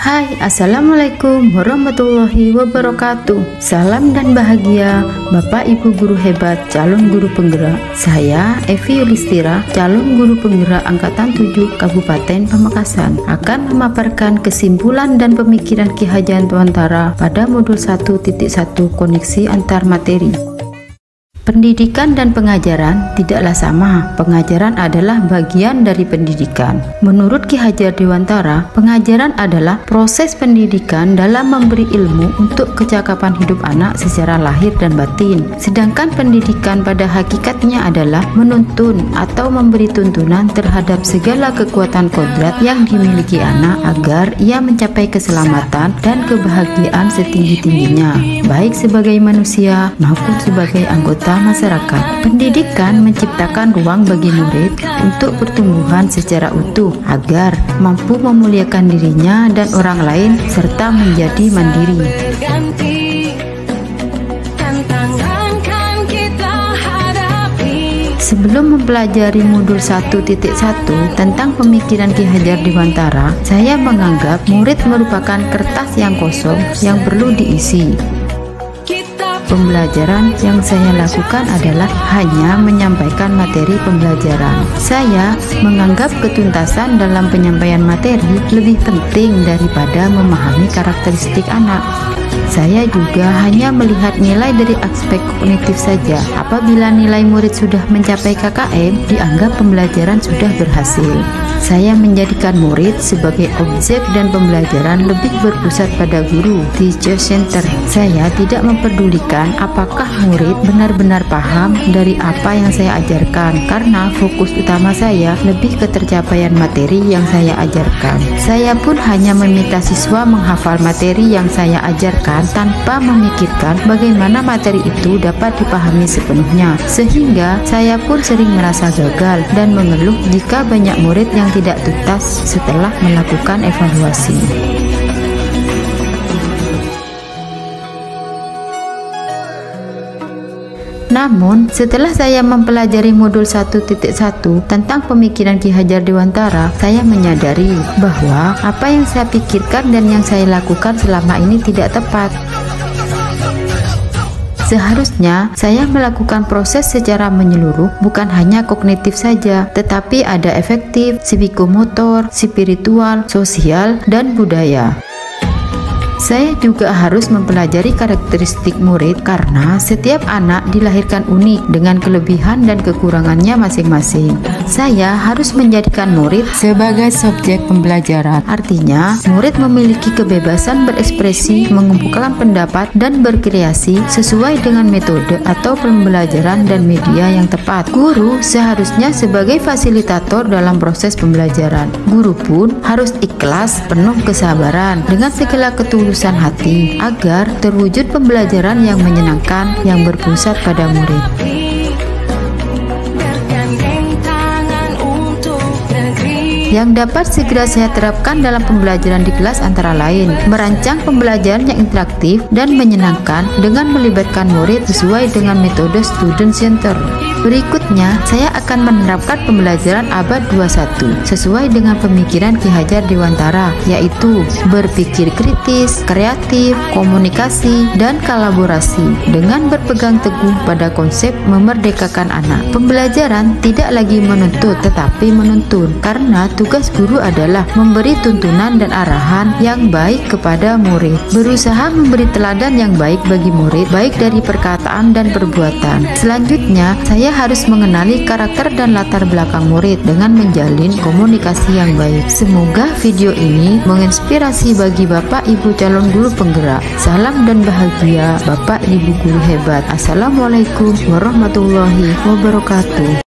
Hai, Assalamualaikum warahmatullahi wabarakatuh. Salam dan bahagia Bapak Ibu guru hebat calon guru penggerak. Saya Evi Yulistira, calon guru penggerak Angkatan 7 Kabupaten Pamekasan, akan memaparkan kesimpulan dan pemikiran Ki Hajar Dewantara pada modul 1.1 koneksi antar materi. Pendidikan dan pengajaran tidaklah sama. Pengajaran adalah bagian dari pendidikan. Menurut Ki Hajar Dewantara, pengajaran adalah proses pendidikan dalam memberi ilmu untuk kecakapan hidup anak secara lahir dan batin. Sedangkan pendidikan pada hakikatnya adalah menuntun atau memberi tuntunan terhadap segala kekuatan kodrat yang dimiliki anak agar ia mencapai keselamatan dan kebahagiaan setinggi-tingginya, baik sebagai manusia maupun sebagai anggota masyarakat. Pendidikan menciptakan ruang bagi murid untuk pertumbuhan secara utuh agar mampu memuliakan dirinya dan orang lain serta menjadi mandiri. Sebelum mempelajari modul 1.1 tentang pemikiran Ki Hajar Dewantara, saya menganggap murid merupakan kertas yang kosong yang perlu diisi. Pembelajaran yang saya lakukan adalah hanya menyampaikan materi pembelajaran. Saya menganggap ketuntasan dalam penyampaian materi lebih penting daripada memahami karakteristik anak. Saya juga hanya melihat nilai dari aspek kognitif saja. Apabila nilai murid sudah mencapai KKM, dianggap pembelajaran sudah berhasil. Saya menjadikan murid sebagai objek dan pembelajaran lebih berpusat pada guru, teacher center. Saya tidak memperdulikan apakah murid benar-benar paham dari apa yang saya ajarkan, karena fokus utama saya lebih ke tercapaian materi yang saya ajarkan. Saya pun hanya meminta siswa menghafal materi yang saya ajarkan tanpa memikirkan bagaimana materi itu dapat dipahami sepenuhnya, sehingga saya pun sering merasa gagal dan mengeluh jika banyak murid yang tidak tuntas setelah melakukan evaluasi. Namun, setelah saya mempelajari modul 1.1 tentang pemikiran Ki Hajar Dewantara, saya menyadari bahwa apa yang saya pikirkan dan yang saya lakukan selama ini tidak tepat. Seharusnya saya melakukan proses secara menyeluruh, bukan hanya kognitif saja, tetapi ada efektif, psikomotor, spiritual, sosial, dan budaya. Saya juga harus mempelajari karakteristik murid karena setiap anak dilahirkan unik dengan kelebihan dan kekurangannya masing-masing. Saya harus menjadikan murid sebagai subjek pembelajaran. Artinya, murid memiliki kebebasan berekspresi, mengumpulkan pendapat, dan berkreasi sesuai dengan metode atau pembelajaran dan media yang tepat. Guru seharusnya sebagai fasilitator dalam proses pembelajaran. Guru pun harus ikhlas, penuh kesabaran, dengan segala ketulusan hati agar terwujud pembelajaran yang menyenangkan yang berpusat pada murid. Yang dapat segera saya terapkan dalam pembelajaran di kelas antara lain merancang pembelajaran yang interaktif dan menyenangkan dengan melibatkan murid sesuai dengan metode student center. Berikutnya, saya akan menerapkan pembelajaran abad 21 sesuai dengan pemikiran Ki Hajar Dewantara, yaitu berpikir kritis, kreatif, komunikasi, dan kolaborasi dengan berpegang teguh pada konsep memerdekakan anak. Pembelajaran tidak lagi menuntut tetapi menuntun, karena tugas guru adalah memberi tuntunan dan arahan yang baik kepada murid, berusaha memberi teladan yang baik bagi murid, baik dari perkataan dan perbuatan. Selanjutnya, saya harus mengenali karakter dan latar belakang murid dengan menjalin komunikasi yang baik. Semoga video ini menginspirasi bagi Bapak Ibu calon guru penggerak. Salam dan bahagia Bapak Ibu guru hebat. Assalamualaikum warahmatullahi wabarakatuh.